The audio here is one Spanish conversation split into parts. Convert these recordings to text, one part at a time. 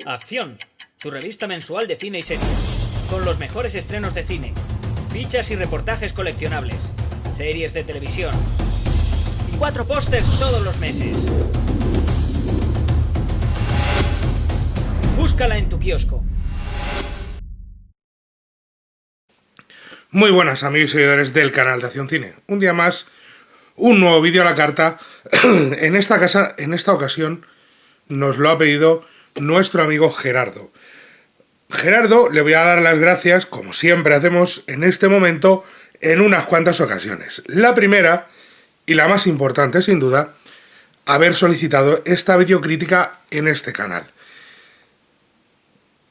Acción, tu revista mensual de cine y series, con los mejores estrenos de cine, fichas y reportajes coleccionables, series de televisión y 4 pósters todos los meses. Búscala en tu kiosco. Muy buenas amigos y seguidores del canal de Acción Cine. Un día más, un nuevo vídeo a la carta. En esta ocasión nos lo ha pedido nuestro amigo Gerardo. Gerardo, le voy a dar las gracias, como siempre hacemos en este momento, en unas cuantas ocasiones. La primera, y la más importante sin duda, haber solicitado esta videocrítica en este canal.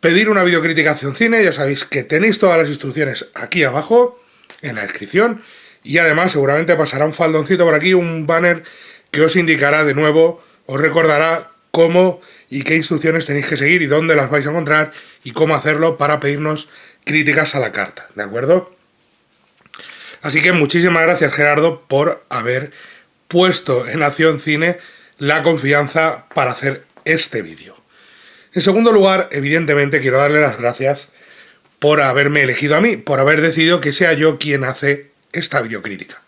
Pedir una videocrítica a Acción Cine, ya sabéis que tenéis todas las instrucciones aquí abajo, en la descripción, y además seguramente pasará un faldoncito por aquí, un banner que os indicará de nuevo, os recordará cómo y qué instrucciones tenéis que seguir y dónde las vais a encontrar y cómo hacerlo para pedirnos críticas a la carta, ¿de acuerdo? Así que muchísimas gracias, Gerardo, por haber puesto en Acción Cine la confianza para hacer este vídeo. En segundo lugar, evidentemente, quiero darle las gracias por haberme elegido a mí, por haber decidido que sea yo quien hace esta videocrítica.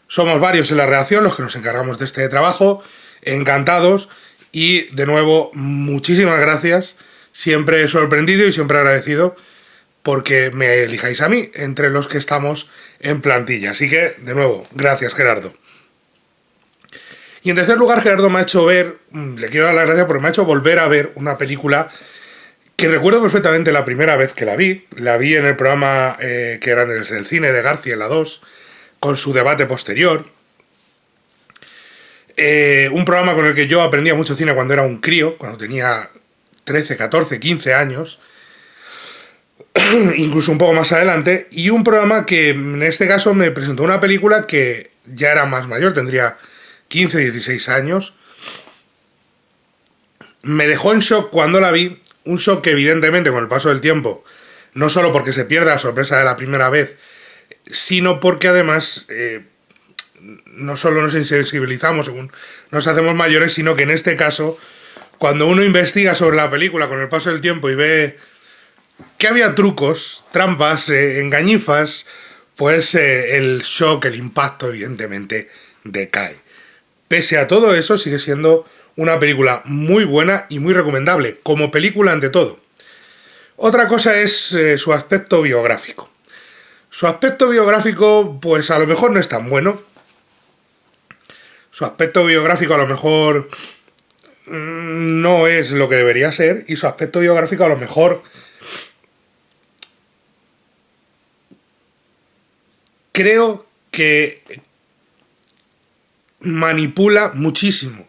Somos varios en la redacción los que nos encargamos de este trabajo, encantados, y de nuevo, muchísimas gracias, siempre sorprendido y siempre agradecido porque me elijáis a mí entre los que estamos en plantilla. Así que, de nuevo, gracias, Gerardo. Y en tercer lugar, Gerardo me ha hecho ver, le quiero dar las gracias porque me ha hecho volver a ver una película que recuerdo perfectamente la primera vez que la vi en el programa que era en el cine de García, en la 2, con su debate posterior. Un programa con el que yo aprendía mucho cine cuando era un crío, cuando tenía 13, 14, 15 años, incluso un poco más adelante, y un programa que en este caso me presentó una película que ya era más mayor, tendría 15, 16 años. Me dejó en shock cuando la vi, un shock que evidentemente con el paso del tiempo, no solo porque se pierde la sorpresa de la primera vez, sino porque además no solo nos insensibilizamos según nos hacemos mayores, sino que en este caso, cuando uno investiga sobre la película con el paso del tiempo y ve que había trucos, trampas, engañifas, pues el shock, el impacto evidentemente decae. Pese a todo eso, sigue siendo una película muy buena y muy recomendable, como película ante todo. Otra cosa es su aspecto biográfico. Su aspecto biográfico, pues a lo mejor no es tan bueno. Su aspecto biográfico a lo mejor no es lo que debería ser, y su aspecto biográfico a lo mejor creo que manipula muchísimo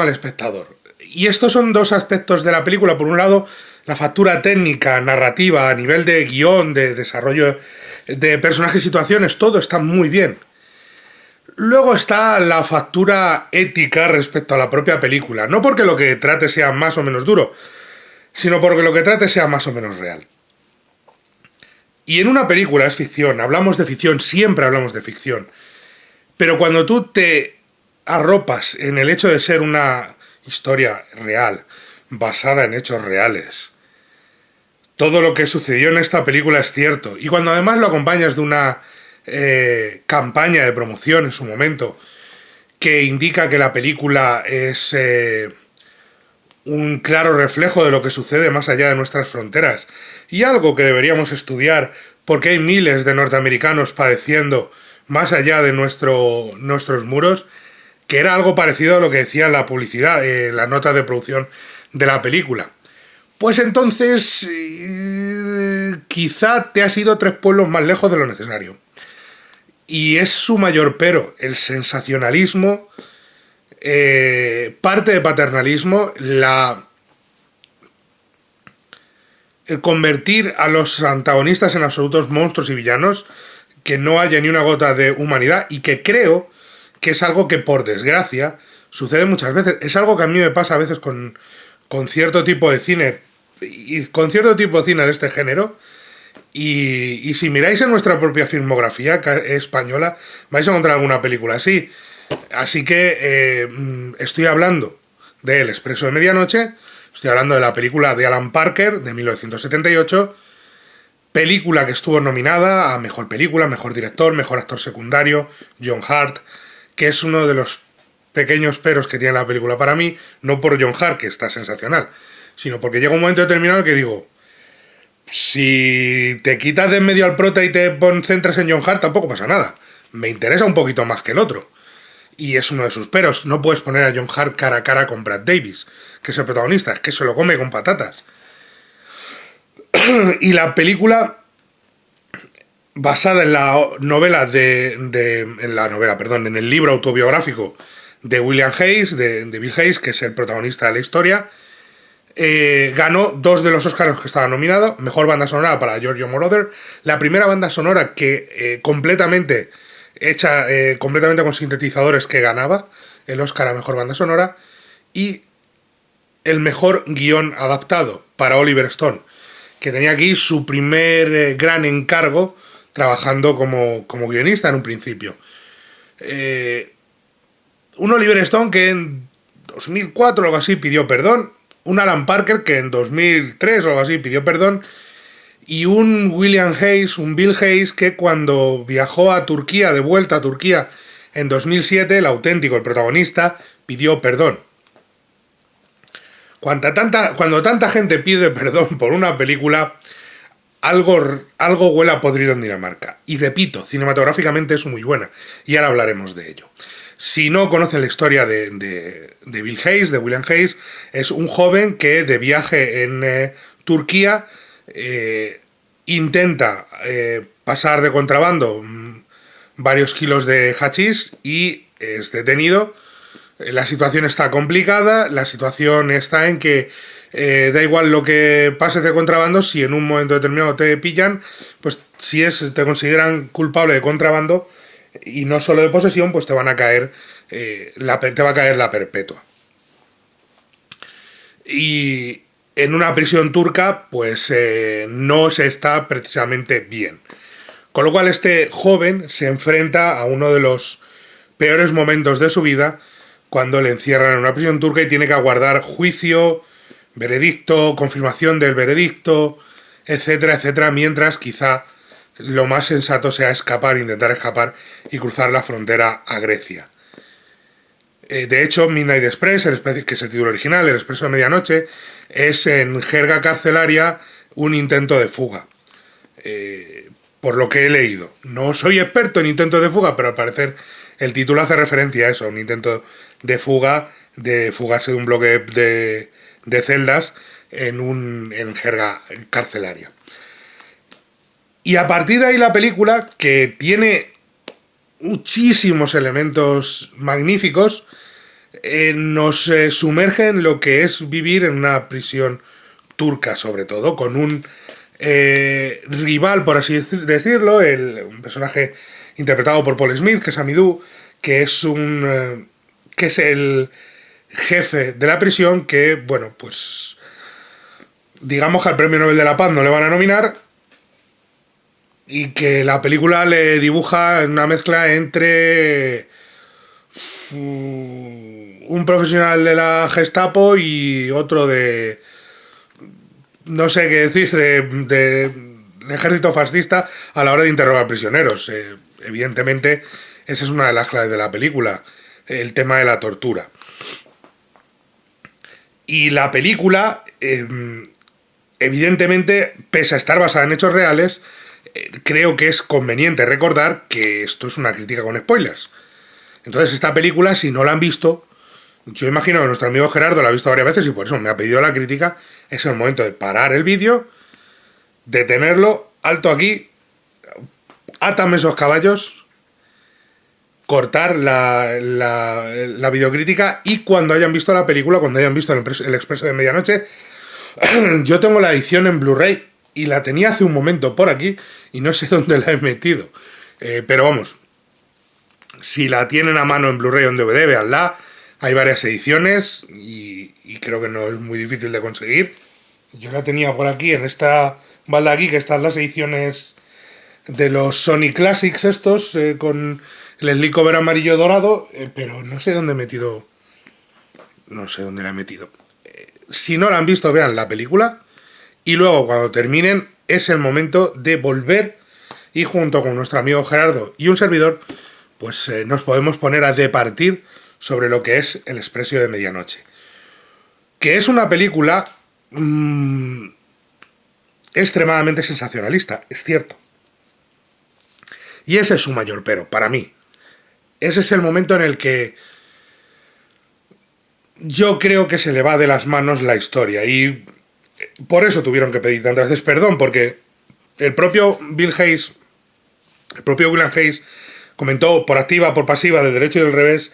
al espectador. Y estos son dos aspectos de la película. Por un lado, la factura técnica, narrativa, a nivel de guión, de desarrollo de personajes y situaciones, todo está muy bien. Luego está la factura ética respecto a la propia película. No porque lo que trate sea más o menos duro, sino porque lo que trate sea más o menos real. Y en una película es ficción, hablamos de ficción, siempre hablamos de ficción. Pero cuando tú te arropas en el hecho de ser una historia real, basada en hechos reales, todo lo que sucedió en esta película es cierto. Y cuando además lo acompañas de una campaña de promoción en su momento, que indica que la película es un claro reflejo de lo que sucede más allá de nuestras fronteras, y algo que deberíamos estudiar, porque hay miles de norteamericanos padeciendo más allá de nuestros muros, que era algo parecido a lo que decía la publicidad, la nota de producción de la película. Pues entonces, quizá te has ido 3 pueblos más lejos de lo necesario. Y es su mayor pero, el sensacionalismo, parte de paternalismo, el convertir a los antagonistas en absolutos monstruos y villanos, que no haya ni una gota de humanidad, y que creo que es algo que, por desgracia, sucede muchas veces. Es algo que a mí me pasa a veces con cierto tipo de cine, y con cierto tipo de cine de este género, y si miráis en nuestra propia filmografía española, vais a encontrar alguna película así. Así que estoy hablando de El Expreso de Medianoche. Estoy hablando de la película de Alan Parker, de 1978. Película que estuvo nominada a Mejor Película, Mejor Director, Mejor Actor Secundario, John Hurt, que es uno de los pequeños peros que tiene la película para mí, no por John Hurt, que está sensacional, sino porque llega un momento determinado que digo, si te quitas de en medio al prota y te concentras en John Hurt, tampoco pasa nada. Me interesa un poquito más que el otro. Y es uno de sus peros. No puedes poner a John Hurt cara a cara con Brad Davis, que es el protagonista, es que se lo come con patatas. Y la película, basada en la novela en el libro autobiográfico de William Hayes, de Bill Hayes, que es el protagonista de la historia, ganó 2 de los Oscars que estaba nominado. Mejor banda sonora para Giorgio Moroder, la primera banda sonora que completamente con sintetizadores que ganaba el Oscar a mejor banda sonora, y el mejor guión adaptado para Oliver Stone, que tenía aquí su primer gran encargo trabajando como guionista en un principio. Un Oliver Stone que en 2004 o algo así pidió perdón, un Alan Parker que en 2003 o algo así pidió perdón, y un William Hayes, un Bill Hayes, que cuando viajó a Turquía, de vuelta a Turquía en 2007, el auténtico, el protagonista, pidió perdón. Cuando tanta gente pide perdón por una película, algo huele a podrido en Dinamarca. Y repito, cinematográficamente es muy buena, y ahora hablaremos de ello. Si no conocen la historia de Bill Hayes, de William Hayes, es un joven que de viaje en Turquía intenta pasar de contrabando varios kilos de hachís y es detenido. La situación está complicada, la situación está en que da igual lo que pases de contrabando, si en un momento determinado te pillan, pues si te consideran culpable de contrabando y no solo de posesión, pues te va a caer la perpetua. Y en una prisión turca, pues no se está precisamente bien. Con lo cual este joven se enfrenta a uno de los peores momentos de su vida, cuando le encierran en una prisión turca y tiene que aguardar juicio, veredicto, confirmación del veredicto, etcétera, etcétera, mientras quizá lo más sensato sea intentar escapar y cruzar la frontera a Grecia. De hecho, Midnight Express, que es el título original, El Expreso de Medianoche, es en jerga carcelaria un intento de fuga. Por lo que he leído. No soy experto en intentos de fuga, pero al parecer el título hace referencia a eso, un intento de fuga, de fugarse de un bloque de celdas en jerga carcelaria. Y a partir de ahí la película, que tiene muchísimos elementos magníficos, nos sumerge en lo que es vivir en una prisión turca, sobre todo, con un rival, por así decirlo, un personaje interpretado por Paul Smith, que es Amidou, que es el jefe de la prisión, que, bueno, pues digamos que al Premio Nobel de la Paz no le van a nominar, y que la película le dibuja una mezcla entre un profesional de la Gestapo y otro de no sé qué decir, de ejército fascista a la hora de interrogar prisioneros. Evidentemente, esa es una de las claves de la película, el tema de la tortura. Y la película, evidentemente, pese a estar basada en hechos reales, creo que es conveniente recordar que esto es una crítica con spoilers. Entonces, esta película, si no la han visto, yo imagino que nuestro amigo Gerardo la ha visto varias veces y por eso me ha pedido la crítica. Es el momento de parar el vídeo, detenerlo, alto aquí, átame esos caballos, cortar la videocrítica, y cuando hayan visto la película, cuando hayan visto El Expreso de Medianoche, yo tengo la edición en Blu-ray y la tenía hace un momento por aquí y no sé dónde la he metido. Pero vamos, si la tienen a mano en Blu-ray o en DVD, véanla. Hay varias ediciones y creo que no es muy difícil de conseguir. Yo la tenía por aquí, en esta balda aquí, que están las ediciones de los Sony Classics estos, con el slipcover amarillo dorado, pero no sé dónde he metido no sé dónde la he metido. Si no la han visto, vean la película y luego cuando terminen es el momento de volver y junto con nuestro amigo Gerardo y un servidor, pues nos podemos poner a departir sobre lo que es El Expreso de Medianoche. Que es una película extremadamente sensacionalista, es cierto. Y ese es su mayor pero, para mí. Ese es el momento en el que yo creo que se le va de las manos la historia. Y por eso tuvieron que pedir tantas veces perdón, porque el propio William Hayes comentó por activa, por pasiva, del derecho y del revés,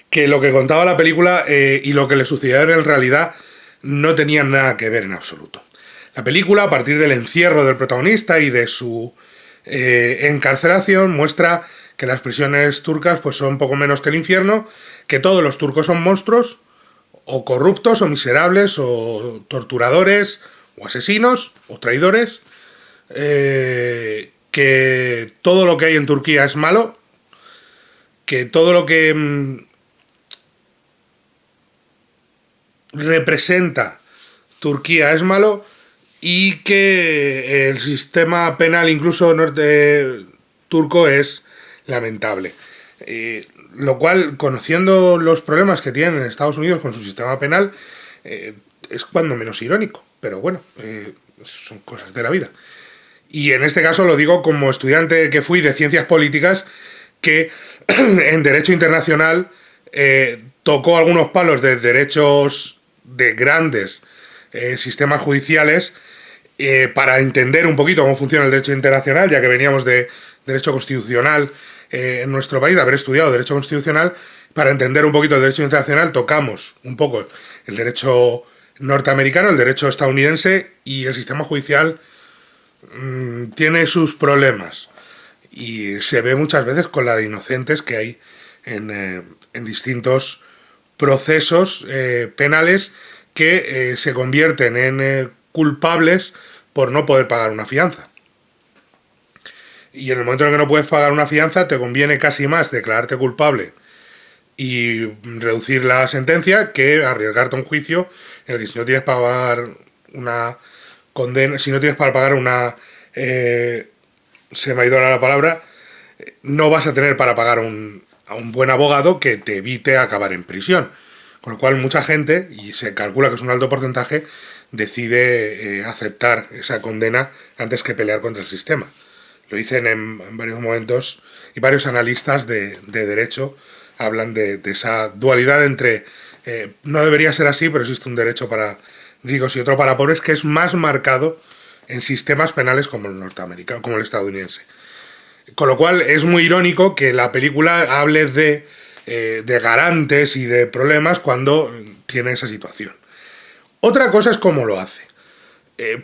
que lo que contaba la película y lo que le sucedió en realidad no tenían nada que ver en absoluto. La película, a partir del encierro del protagonista y de su encarcelación, muestra que las prisiones turcas pues, son poco menos que el infierno, que todos los turcos son monstruos, o corruptos, o miserables, o torturadores, o asesinos, o traidores, que todo lo que hay en Turquía es malo, que todo lo que representa Turquía es malo y que el sistema penal incluso turco es lamentable. Lo cual, conociendo los problemas que tienen en Estados Unidos con su sistema penal, es cuando menos irónico. Pero bueno, son cosas de la vida. Y en este caso lo digo como estudiante que fui de Ciencias Políticas, que en Derecho Internacional tocó algunos palos de derechos de grandes sistemas judiciales para entender un poquito cómo funciona el derecho internacional, ya que veníamos de derecho constitucional en nuestro país, de haber estudiado derecho constitucional. Para entender un poquito el derecho internacional tocamos un poco el derecho norteamericano, el derecho estadounidense, y el sistema judicial tiene sus problemas y se ve muchas veces con la de inocentes que hay en distintos procesos penales que se convierten en culpables por no poder pagar una fianza. Y en el momento en el que no puedes pagar una fianza, te conviene casi más declararte culpable y reducir la sentencia que arriesgarte a un juicio en el que si no tienes para pagar una condena, si no tienes para pagar una... se me ha ido ahora la palabra, no vas a tener para pagar a un buen abogado que te evite acabar en prisión. Con lo cual mucha gente, y se calcula que es un alto porcentaje, decide aceptar esa condena antes que pelear contra el sistema. Lo dicen en varios momentos, y varios analistas de derecho hablan de esa dualidad entre no debería ser así, pero existe un derecho para ricos y otro para pobres, que es más marcado en sistemas penales como el norteamericano, como el estadounidense. Con lo cual es muy irónico que la película hable de garantes y de problemas cuando tiene esa situación. Otra cosa es cómo lo hace.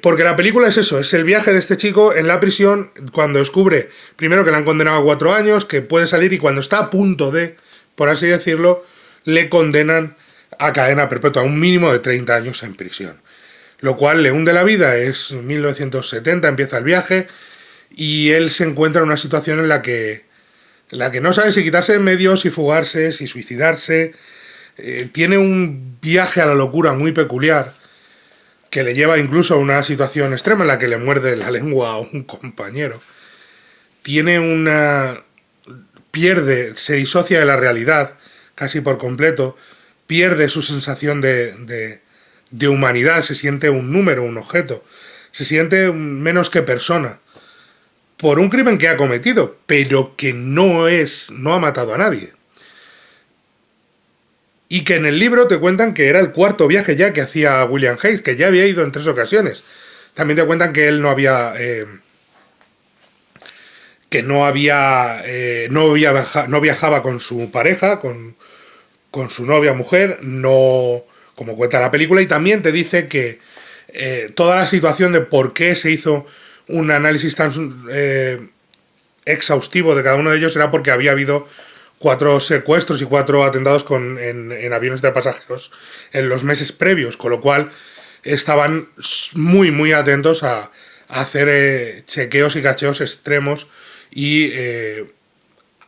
Porque la película es eso, es el viaje de este chico en la prisión cuando descubre, primero que le han condenado a 4 años, que puede salir, y cuando está a punto de, por así decirlo, le condenan a cadena perpetua, a un mínimo de 30 años en prisión. Lo cual le hunde la vida. Es 1970, empieza el viaje, y él se encuentra en una situación en la que no sabe si quitarse de medio, si fugarse, si suicidarse. Tiene un viaje a la locura muy peculiar, que le lleva incluso a una situación extrema en la que le muerde la lengua a un compañero. Se disocia de la realidad casi por completo, pierde su sensación de humanidad, se siente un número, un objeto, se siente menos que persona, por un crimen que ha cometido, pero que no ha matado a nadie. Y que en el libro te cuentan que era el 4º viaje ya que hacía William Hayes, que ya había ido en 3 ocasiones. También te cuentan que él no viajaba con su pareja, con su novia mujer, no, como cuenta la película, y también te dice que toda la situación de por qué se hizo un análisis tan exhaustivo de cada uno de ellos era porque había habido 4 secuestros y 4 atentados en aviones de pasajeros en los meses previos, con lo cual estaban muy, muy atentos a hacer chequeos y cacheos extremos y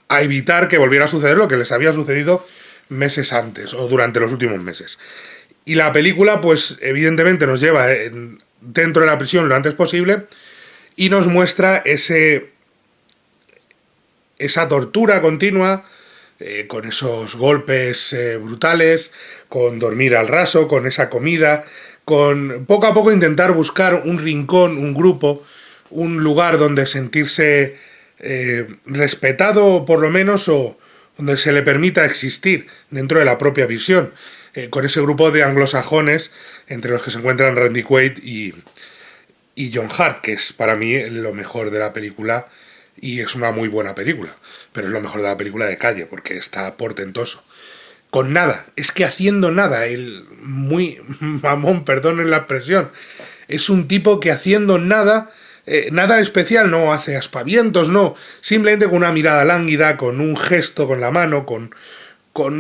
a evitar que volviera a suceder lo que les había sucedido meses antes o durante los últimos meses. Y la película, pues evidentemente nos lleva dentro de la prisión lo antes posible y nos muestra esa tortura continua, con esos golpes brutales, con dormir al raso, con esa comida, con poco a poco intentar buscar un rincón, un grupo, un lugar donde sentirse respetado por lo menos, o donde se le permita existir dentro de la propia visión, con ese grupo de anglosajones entre los que se encuentran Randy Quaid y John Hurt, que es para mí lo mejor de la película. Y es una muy buena película, pero es lo mejor de la película de calle, porque está portentoso. Con nada, es que haciendo nada, el muy mamón, perdonen la expresión, es un tipo que haciendo nada, nada especial, no hace aspavientos, no, simplemente con una mirada lánguida, con un gesto con la mano, con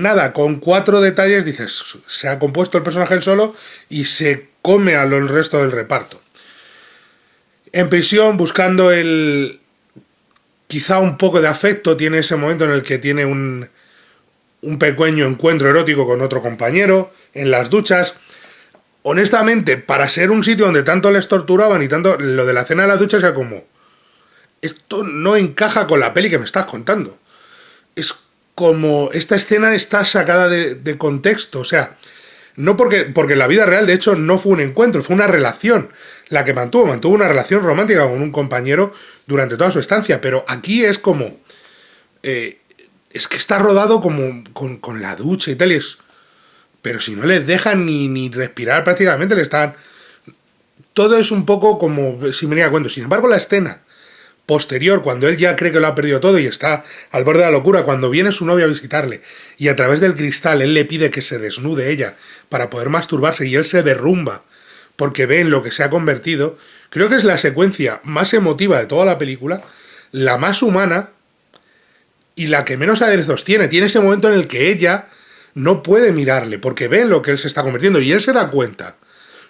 nada, con 4 detalles, dices, se ha compuesto el personaje él solo y se come a el resto del reparto. En prisión, buscando quizá un poco de afecto, tiene ese momento en el que tiene un pequeño encuentro erótico con otro compañero en las duchas. Honestamente, para ser un sitio donde tanto les torturaban y tanto, lo de la cena de las duchas era como, esto no encaja con la peli que me estás contando. Es como, esta escena está sacada de contexto, o sea, no porque en la vida real, de hecho, no fue un encuentro, fue una relación la que mantuvo una relación romántica con un compañero durante toda su estancia, pero aquí es como, es que está rodado como con la ducha y tal, pero si no les dejan ni respirar prácticamente, todo es un poco como si me venía a cuento. Sin embargo, la escena posterior, cuando él ya cree que lo ha perdido todo y está al borde de la locura, cuando viene su novia a visitarle y a través del cristal él le pide que se desnude ella para poder masturbarse y él se derrumba porque ve en lo que se ha convertido, creo que es la secuencia más emotiva de toda la película, la más humana y la que menos aderezos tiene. Tiene ese momento en el que ella no puede mirarle porque ve en lo que él se está convirtiendo y él se da cuenta.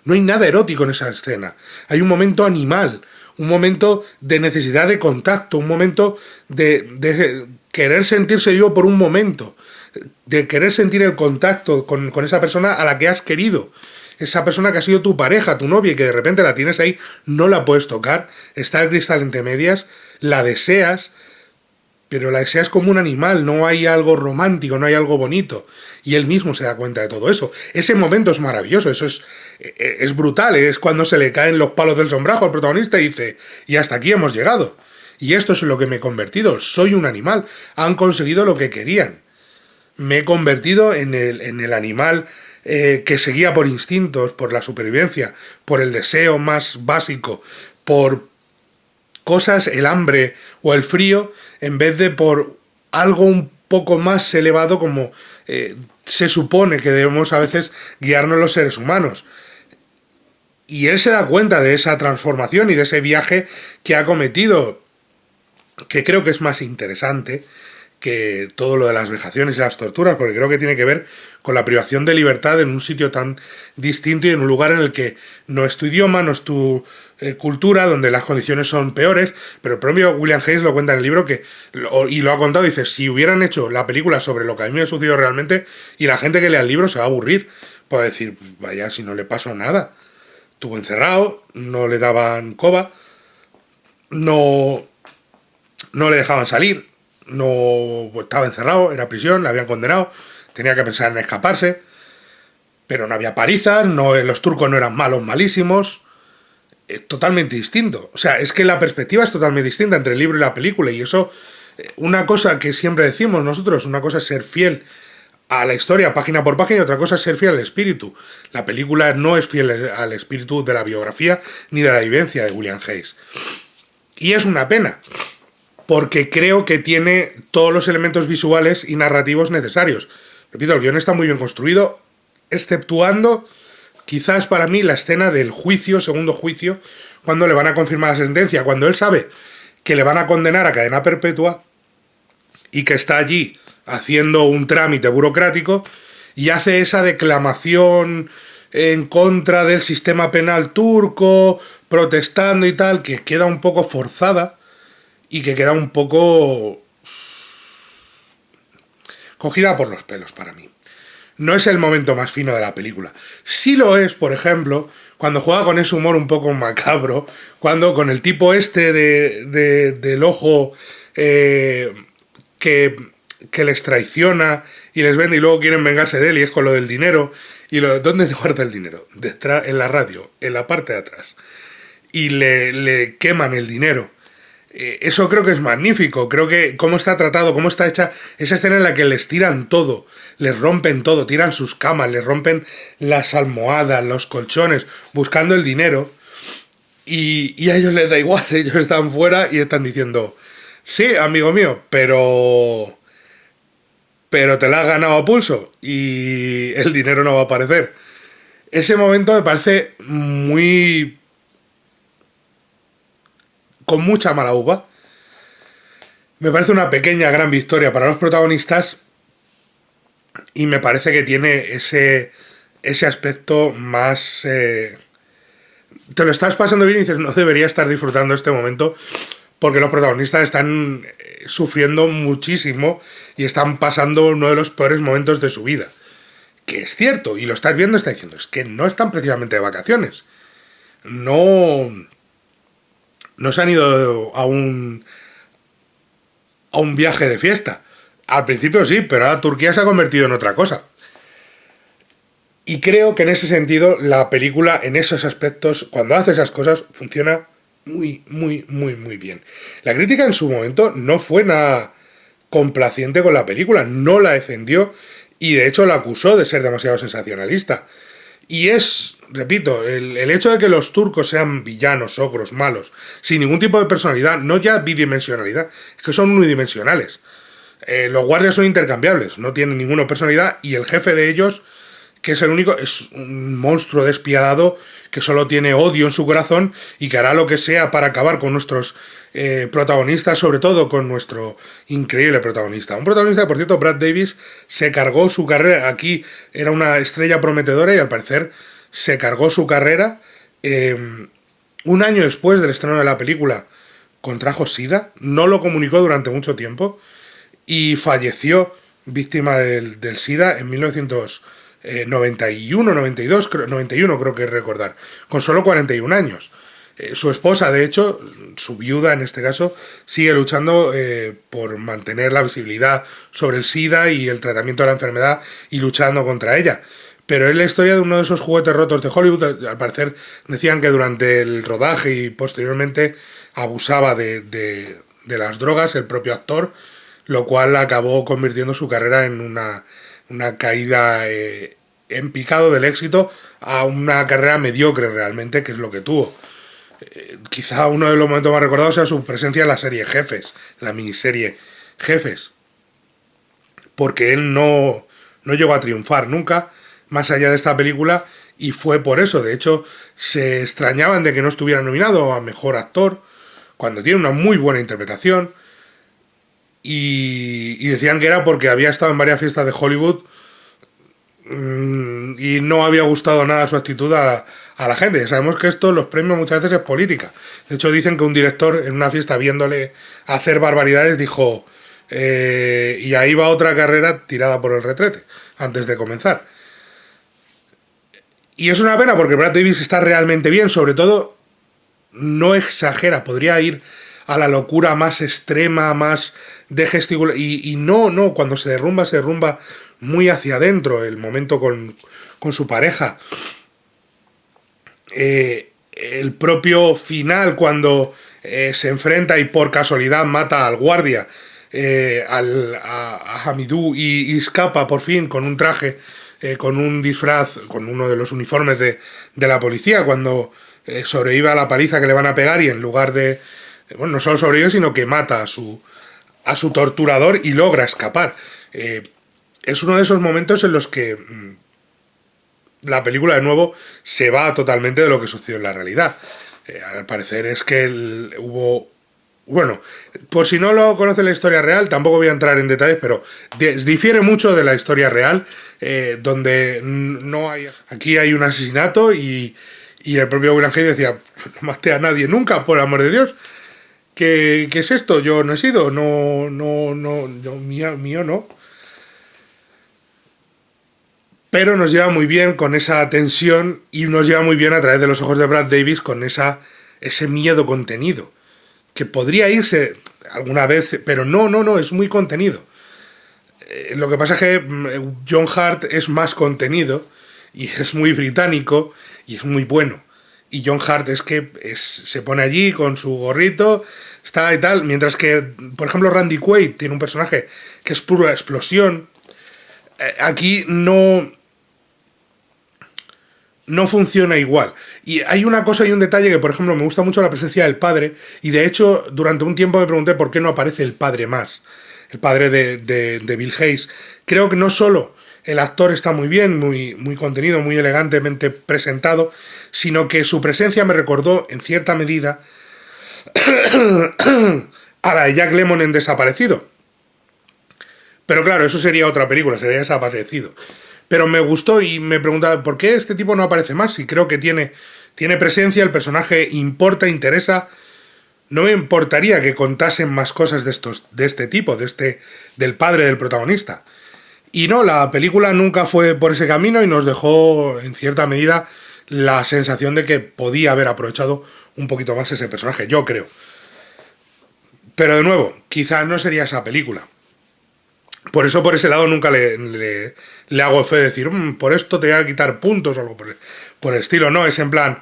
No hay nada erótico en esa escena. Hay un momento animal, un momento de necesidad de contacto, un momento de querer sentirse vivo por un momento, de querer sentir el contacto con esa persona a la que has querido. Esa persona que ha sido tu pareja, tu novia, y que de repente la tienes ahí, no la puedes tocar, está el cristal entre medias, la deseas, pero la deseas como un animal, no hay algo romántico, no hay algo bonito. Y él mismo se da cuenta de todo eso. Ese momento es maravilloso, eso es brutal, es cuando se le caen los palos del sombrajo al protagonista y dice, y hasta aquí hemos llegado. Y esto es en lo que me he convertido, soy un animal, han conseguido lo que querían. Me he convertido en el animal que seguía por instintos, por la supervivencia, por el deseo más básico, por cosas, el hambre o el frío, en vez de por algo un poco más elevado como se supone que debemos a veces guiarnos los seres humanos. Y él se da cuenta de esa transformación y de ese viaje que ha cometido, que creo que es más interesante que todo lo de las vejaciones y las torturas, porque creo que tiene que ver con la privación de libertad en un sitio tan distinto y en un lugar en el que no es tu idioma, no es tu cultura, donde las condiciones son peores, pero el propio William Hayes lo cuenta en el libro y lo ha contado, dice, si hubieran hecho la película sobre lo que a mí me ha sucedido realmente y la gente que lea el libro se va a aburrir, puede decir, vaya, si no le pasó nada, estuvo encerrado, no le daban coba, no le dejaban salir, no estaba encerrado, era prisión, le habían condenado, tenía que pensar en escaparse, pero no había palizas, los turcos no eran malos, malísimos, es totalmente distinto. O sea, es que la perspectiva es totalmente distinta entre el libro y la película, y eso, una cosa que siempre decimos nosotros, una cosa es ser fiel a la historia página por página y otra cosa es ser fiel al espíritu. La película no es fiel al espíritu de la biografía ni de la vivencia de William Hayes. Y es una pena, porque creo que tiene todos los elementos visuales y narrativos necesarios. Repito, el guión está muy bien construido, exceptuando quizás para mí la escena del juicio, segundo juicio, cuando le van a confirmar la sentencia, cuando él sabe que le van a condenar a cadena perpetua y que está allí haciendo un trámite burocrático y hace esa declamación en contra del sistema penal turco, protestando y tal, que queda un poco forzada y que queda un poco cogida por los pelos para mí. no es el momento más fino de la película. Sí lo es, por ejemplo, cuando juega con ese humor un poco macabro, cuando con el tipo este del ojo que les traiciona y les vende y luego quieren vengarse de él, y es con lo del dinero. ¿Dónde te guarda el dinero? Detrás, en la radio, en la parte de atrás. Y le queman el dinero. Eso creo que es magnífico. Creo que cómo está tratado, cómo está hecha esa escena en la que les tiran todo, les rompen todo, tiran sus camas, les rompen las almohadas, los colchones, buscando el dinero. Y a ellos les da igual, ellos están fuera y están diciendo, sí, amigo mío, pero te la has ganado a pulso y el dinero no va a aparecer. Ese momento me parece con mucha mala uva. Me parece una pequeña gran victoria para los protagonistas y me parece que tiene ese aspecto más... te lo estás pasando bien y dices, no debería estar disfrutando este momento porque los protagonistas están sufriendo muchísimo y están pasando uno de los peores momentos de su vida. Que es cierto, y lo estás viendo, está diciendo, es que no están precisamente de vacaciones. No se han ido a un viaje de fiesta. Al principio sí, pero ahora Turquía se ha convertido en otra cosa. Y creo que en ese sentido la película, en esos aspectos, cuando hace esas cosas, funciona muy, muy, muy, muy bien. La crítica en su momento no fue nada complaciente con la película, no la defendió y de hecho la acusó de ser demasiado sensacionalista. Y es, repito, el hecho de que los turcos sean villanos, ogros, malos, sin ningún tipo de personalidad, no ya bidimensionalidad, es que son unidimensionales. Los guardias son intercambiables, no tienen ninguna personalidad y el jefe de ellos, que es el único, es un monstruo despiadado que solo tiene odio en su corazón y que hará lo que sea para acabar con nuestros protagonistas, sobre todo con nuestro increíble protagonista. Un protagonista que, por cierto, Brad Davis se cargó su carrera. Aquí era una estrella prometedora y al parecer se cargó su carrera. Un año después del estreno de la película contrajo SIDA, no lo comunicó durante mucho tiempo y falleció víctima del SIDA en 1991, 91 creo que recordar, con solo 41 años. Su esposa, de hecho, su viuda en este caso, sigue luchando por mantener la visibilidad sobre el SIDA y el tratamiento de la enfermedad y luchando contra ella. Pero es la historia de uno de esos juguetes rotos de Hollywood. Al parecer decían que durante el rodaje y posteriormente abusaba de las drogas el propio actor, lo cual acabó convirtiendo su carrera en una caída en picado del éxito a una carrera mediocre realmente, que es lo que tuvo. Quizá uno de los momentos más recordados sea su presencia en la serie Jefes, la miniserie Jefes, porque él no llegó a triunfar nunca más allá de esta película y fue por eso. De hecho, se extrañaban de que no estuviera nominado a Mejor Actor cuando tiene una muy buena interpretación y decían que era porque había estado en varias fiestas de Hollywood y no había gustado nada su actitud a la gente. Ya sabemos que esto, los premios muchas veces es política. De hecho dicen que un director en una fiesta viéndole hacer barbaridades dijo y ahí va otra carrera tirada por el retrete antes de comenzar. Y es una pena porque Brad Davis está realmente bien, sobre todo no exagera, podría ir a la locura más extrema, más de gesticular y no, cuando se derrumba muy hacia adentro, el momento con su pareja. El propio final, cuando se enfrenta y por casualidad mata al guardia, a Hamidou, y escapa por fin con un traje, con un disfraz, con uno de los uniformes de la policía, cuando sobrevive a la paliza que le van a pegar y en lugar de... Bueno, no solo sobrevive, sino que mata a su torturador y logra escapar. Es uno de esos momentos en los que la película de nuevo se va totalmente de lo que sucedió en la realidad. Al parecer es que hubo... Bueno, por si no lo conoce la historia real, tampoco voy a entrar en detalles, pero difiere mucho de la historia real, donde no hay... Aquí hay un asesinato y el propio Will Haney decía, no maté a nadie nunca, por el amor de Dios. ¿Qué es esto? Yo no he sido, mío no. pero nos lleva muy bien con esa tensión y nos lleva muy bien a través de los ojos de Brad Davis con ese miedo contenido, que podría irse alguna vez, pero no, es muy contenido. Lo que pasa es que John Hurt es más contenido y es muy británico y es muy bueno. Y John Hurt se pone allí con su gorrito, está y tal, mientras que, por ejemplo, Randy Quaid tiene un personaje que es pura explosión. Aquí no funciona igual. Y hay una cosa y un detalle que, por ejemplo, me gusta mucho la presencia del padre, y de hecho, durante un tiempo me pregunté por qué no aparece el padre más, el padre de Bill Hayes. Creo que no solo el actor está muy bien, muy contenido, muy elegantemente presentado, sino que su presencia me recordó, en cierta medida, a la de Jack Lemmon en Desaparecido. Pero claro, eso sería otra película, sería Desaparecido. Pero me gustó y me preguntaba, ¿por qué este tipo no aparece más? Y creo que tiene presencia, el personaje importa, interesa. No me importaría que contasen más cosas de este tipo, del padre del protagonista. Y no, la película nunca fue por ese camino y nos dejó, en cierta medida, la sensación de que podía haber aprovechado un poquito más ese personaje, yo creo. Pero de nuevo, quizás no sería esa película. Por eso, por ese lado, nunca le hago fe de decir, por esto te voy a quitar puntos o algo por el estilo. No, es en plan,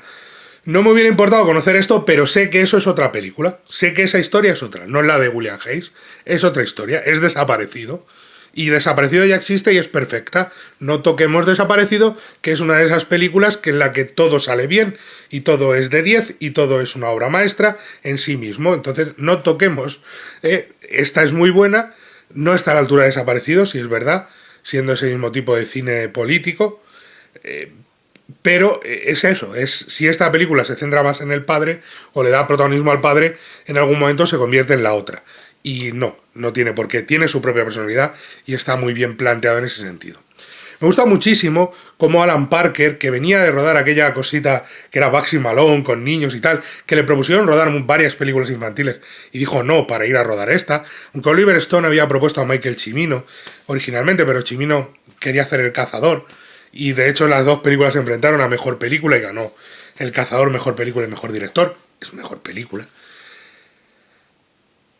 no me hubiera importado conocer esto, pero sé que eso es otra película. Sé que esa historia es otra, no es la de William Hayes, es otra historia, es Desaparecido. Y Desaparecido ya existe y es perfecta. No toquemos Desaparecido, que es una de esas películas en la que todo sale bien y todo es de 10 y todo es una obra maestra en sí mismo. Entonces, no toquemos. Esta es muy buena, no está a la altura de Desaparecido, si es verdad, siendo ese mismo tipo de cine político. Pero es eso, si esta película se centra más en el padre o le da protagonismo al padre, en algún momento se convierte en la otra. Y no tiene por qué, tiene su propia personalidad y está muy bien planteado en ese sentido. Me gusta muchísimo cómo Alan Parker, que venía de rodar aquella cosita que era Bugsy Malone con niños y tal, que le propusieron rodar varias películas infantiles y dijo no para ir a rodar esta, aunque Oliver Stone había propuesto a Michael Cimino originalmente, pero Cimino quería hacer El Cazador y de hecho las dos películas se enfrentaron a Mejor Película y ganó El Cazador, Mejor Película y Mejor Director. Es Mejor Película.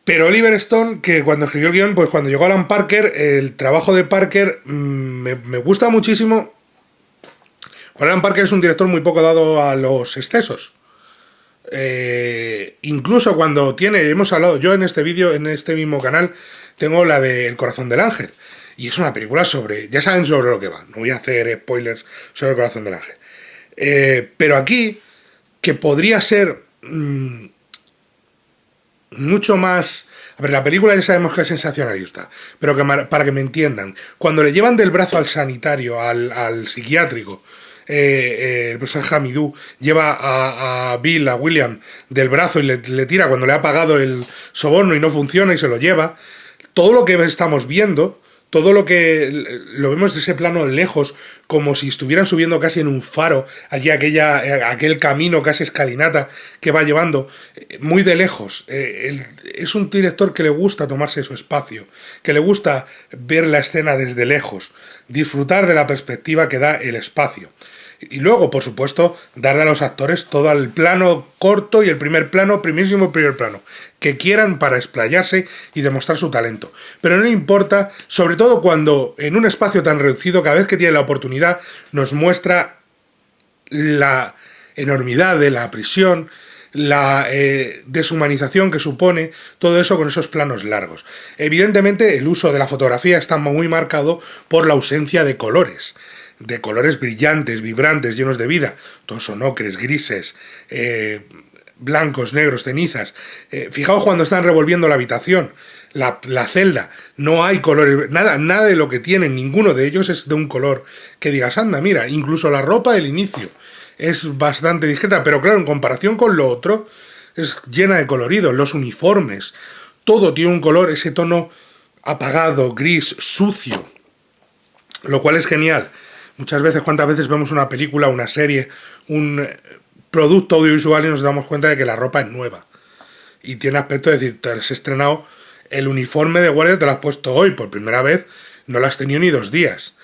Pero Oliver Stone, que cuando escribió el guión, pues cuando llegó Alan Parker, el trabajo de Parker me gusta muchísimo. Alan Parker es un director muy poco dado a los excesos. Incluso cuando hemos hablado, yo en este vídeo, en este mismo canal, tengo la de El Corazón del Ángel. Y es una película ya saben sobre lo que va. No voy a hacer spoilers sobre El Corazón del Ángel. Pero aquí, que podría ser mucho más... A ver, la película ya sabemos que es sensacionalista, pero para que me entiendan, cuando le llevan del brazo al sanitario, al psiquiátrico, el personaje Hamidou lleva a William, del brazo y le tira cuando le ha pagado el soborno y no funciona y se lo lleva, todo lo que estamos viendo... Todo lo que lo vemos de ese plano lejos, como si estuvieran subiendo casi en un faro, allí aquel camino, casi escalinata que va llevando, muy de lejos. Es un director que le gusta tomarse su espacio, que le gusta ver la escena desde lejos, disfrutar de la perspectiva que da el espacio. Y luego, por supuesto, darle a los actores todo el plano corto y el primerísimo primer plano, que quieran para explayarse y demostrar su talento. Pero no importa, sobre todo cuando en un espacio tan reducido, cada vez que tiene la oportunidad, nos muestra la enormidad de la prisión, la deshumanización que supone todo eso con esos planos largos. Evidentemente, el uso de la fotografía está muy marcado por la ausencia de colores brillantes, vibrantes, llenos de vida. Todos son ocres, grises, blancos, negros, cenizas. Fijaos cuando están revolviendo la habitación, la celda, no hay colores, nada de lo que tienen, ninguno de ellos es de un color que digas, anda, mira, incluso la ropa del inicio es bastante discreta, pero claro, en comparación con lo otro, es llena de colorido, los uniformes, todo tiene un color, ese tono apagado, gris, sucio, lo cual es genial. Muchas veces, ¿cuántas veces vemos una película, una serie, un producto audiovisual y nos damos cuenta de que la ropa es nueva? Y tiene aspecto de decir, te has estrenado el uniforme de guardia, te lo has puesto hoy por primera vez, no lo has tenido ni 2 días.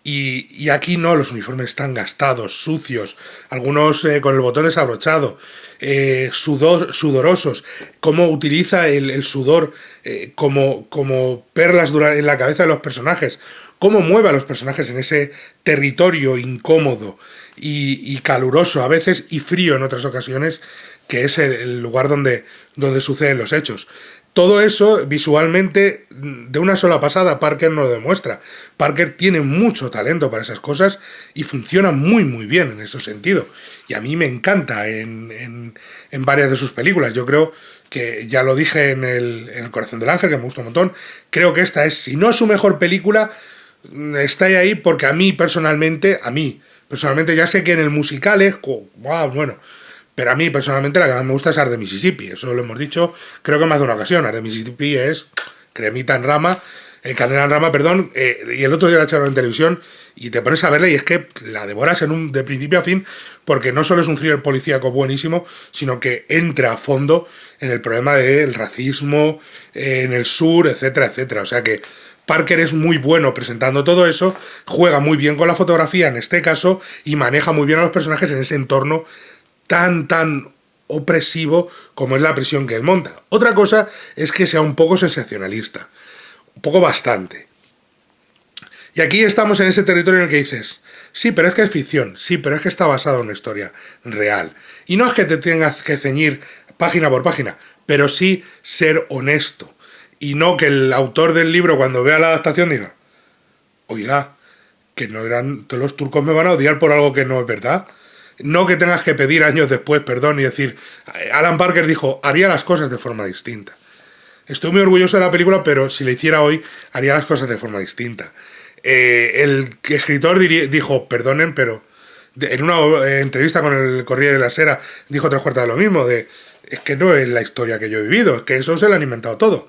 Y aquí no, los uniformes están gastados, sucios, algunos con el botón desabrochado, sudorosos, cómo utiliza el sudor como perlas en la cabeza de los personajes, cómo mueve a los personajes en ese territorio incómodo y caluroso a veces y frío en otras ocasiones, que es el lugar donde suceden los hechos. Todo eso, visualmente, de una sola pasada, Parker nos lo demuestra. Parker tiene mucho talento para esas cosas y funciona muy, muy bien en ese sentido. Y a mí me encanta en varias de sus películas. Yo creo que, ya lo dije en el Corazón del Ángel, que me gusta un montón, creo que esta es, si no su mejor película, está ahí porque a mí personalmente, ya sé que en el musical es, wow, bueno... Pero a mí, personalmente, la que más me gusta es Art de Mississippi. Eso lo hemos dicho, creo que más de una ocasión. Art de Mississippi es cremita en rama, canela en rama, perdón. Y el otro día la echaron en televisión y te pones a verla y es que la devoras de principio a fin, porque no solo es un thriller policíaco buenísimo, sino que entra a fondo en el problema del racismo en el sur, etcétera, etcétera. O sea que Parker es muy bueno presentando todo eso, juega muy bien con la fotografía en este caso y maneja muy bien a los personajes en ese entorno tan opresivo como es la prisión que él monta. Otra cosa es que sea un poco sensacionalista, un poco bastante. Y aquí estamos en ese territorio en el que dices, sí, pero es que es ficción, sí, pero es que está basado en una historia real. Y no es que te tengas que ceñir página por página, pero sí ser honesto. Y no que el autor del libro, cuando vea la adaptación, diga, oiga, que no eran, todos los turcos me van a odiar por algo que no es verdad. No que tengas que pedir años después perdón y decir, Alan Parker dijo, haría las cosas de forma distinta. Estoy muy orgulloso de la película, pero si la hiciera hoy, haría las cosas de forma distinta. El escritor dijo, perdonen, pero en una entrevista con el Corriere de la Sera dijo 3/4 de lo mismo, es que no es la historia que yo he vivido, es que eso se lo han inventado todo.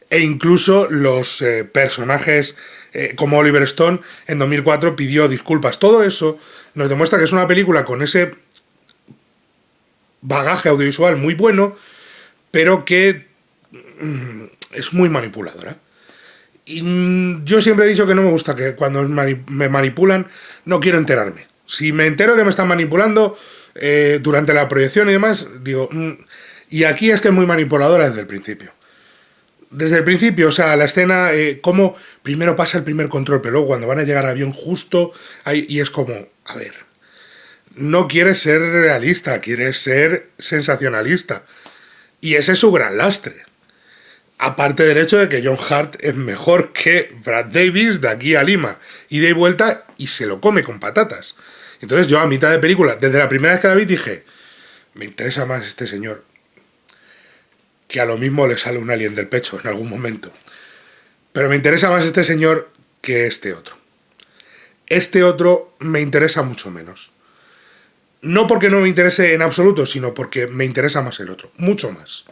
E incluso los personajes como Oliver Stone en 2004 pidió disculpas. Todo eso nos demuestra que es una película con ese bagaje audiovisual muy bueno, pero que es muy manipuladora. Y yo siempre he dicho que no me gusta que cuando me manipulan, no quiero enterarme. Si me entero que me están manipulando durante la proyección y demás, digo... Y aquí es que es muy manipuladora desde el principio. Desde el principio, o sea, la escena, como primero pasa el primer control, pero luego cuando van a llegar al avión justo, y es como, a ver, no quieres ser realista, quieres ser sensacionalista. Y ese es su gran lastre. Aparte del hecho de que John Hurt es mejor que Brad Davis de aquí a Lima, y de vuelta, y se lo come con patatas. Entonces yo a mitad de película, desde la primera vez que la vi, dije, me interesa más este señor, que a lo mismo le sale un alien del pecho en algún momento. Pero me interesa más este señor que este otro. Este otro me interesa mucho menos. No porque no me interese en absoluto, sino porque me interesa más el otro. Mucho más.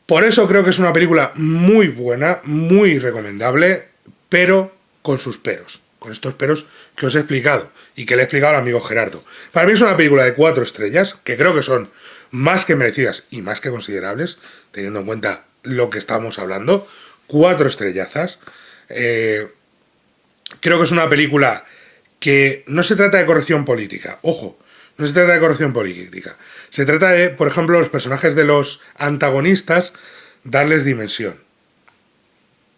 Por eso creo que es una película muy buena, muy recomendable, pero con sus peros. Con estos peros que os he explicado y que le he explicado al amigo Gerardo. Para mí es una película de 4 estrellas, que creo que son más que merecidas y más que considerables, teniendo en cuenta lo que estamos hablando. 4 estrellazas. Creo que es una película que no se trata de corrección política. Ojo, no se trata de corrección política. Se trata de, por ejemplo, los personajes de los antagonistas, darles dimensión.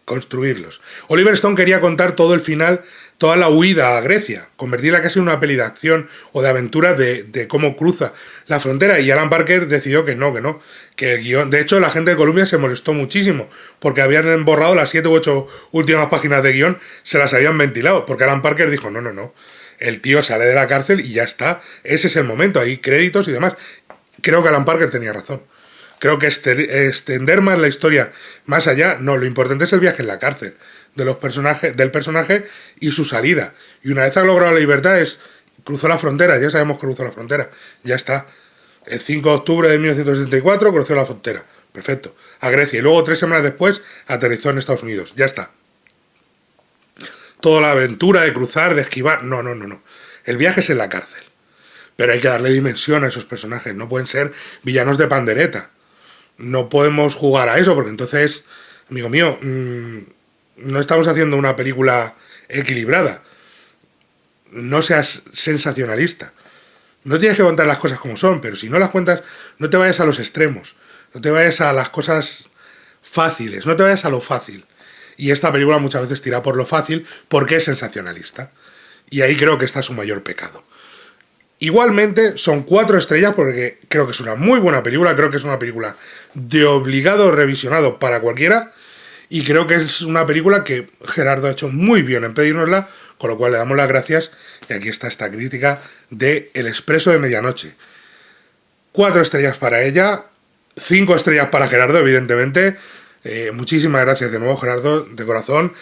Construirlos. Oliver Stone quería contar todo el final, toda la huida a Grecia, convertirla casi en una peli de acción o de aventura de cómo cruza la frontera, y Alan Parker decidió que que el guión... De hecho, la gente de Columbia se molestó muchísimo, porque habían borrado las 7 u 8 últimas páginas de guión, se las habían ventilado, porque Alan Parker dijo, no, el tío sale de la cárcel y ya está, ese es el momento, hay créditos y demás. Creo que Alan Parker tenía razón. Creo que extender más la historia más allá, no, lo importante es el viaje en la cárcel del personaje y su salida. Y una vez ha logrado la libertad cruzó la frontera, ya sabemos que cruzó la frontera, ya está. El 5 de octubre de 1974 cruzó la frontera, perfecto, a Grecia. Y luego 3 semanas después aterrizó en Estados Unidos, ya está. Toda la aventura de cruzar, de esquivar, no. El viaje es en la cárcel. Pero hay que darle dimensión a esos personajes, no pueden ser villanos de pandereta. No podemos jugar a eso, porque entonces, amigo mío, no estamos haciendo una película equilibrada. No seas sensacionalista. No tienes que contar las cosas como son, pero si no las cuentas, no te vayas a los extremos. No te vayas a las cosas fáciles, no te vayas a lo fácil. Y esta película muchas veces tira por lo fácil porque es sensacionalista. Y ahí creo que está su mayor pecado. Igualmente, son 4 estrellas porque creo que es una muy buena película. Creo que es una película de obligado revisionado para cualquiera. Y creo que es una película que Gerardo ha hecho muy bien en pedírnosla, con lo cual le damos las gracias. Y aquí está esta crítica de El Expreso de Medianoche. 4 estrellas para ella, 5 estrellas para Gerardo, evidentemente. Muchísimas gracias de nuevo, Gerardo, de corazón.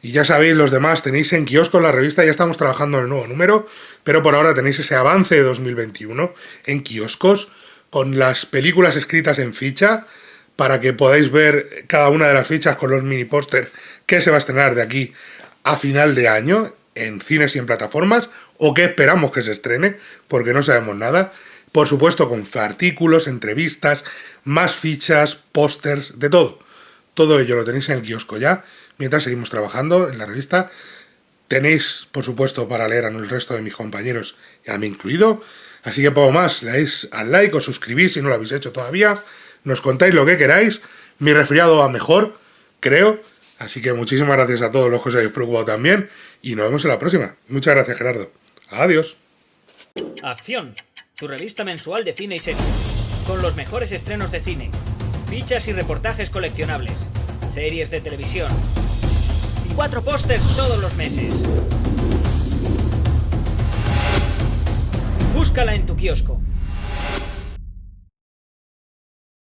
Y ya sabéis, los demás tenéis en kiosco la revista, ya estamos trabajando en el nuevo número, pero por ahora tenéis ese avance de 2021 en kioscos, con las películas escritas en ficha, para que podáis ver cada una de las fichas con los mini póster que se va a estrenar de aquí a final de año, en cines y en plataformas, o que esperamos que se estrene, porque no sabemos nada. Por supuesto, con artículos, entrevistas, más fichas, pósters, de todo. Todo ello lo tenéis en el kiosco ya, mientras seguimos trabajando en la revista. Tenéis, por supuesto, para leer al resto de mis compañeros, y a mí incluido. Así que poco más, le dais al like, os suscribís si no lo habéis hecho todavía. Nos contáis lo que queráis. Mi resfriado va mejor, creo. Así que muchísimas gracias a todos los que os habéis preocupado también. Y nos vemos en la próxima. Muchas gracias, Gerardo. Adiós. Acción, tu revista mensual de cine y series. Con los mejores estrenos de cine, fichas y reportajes coleccionables, series de televisión y 4 pósters todos los meses. Búscala en tu kiosco.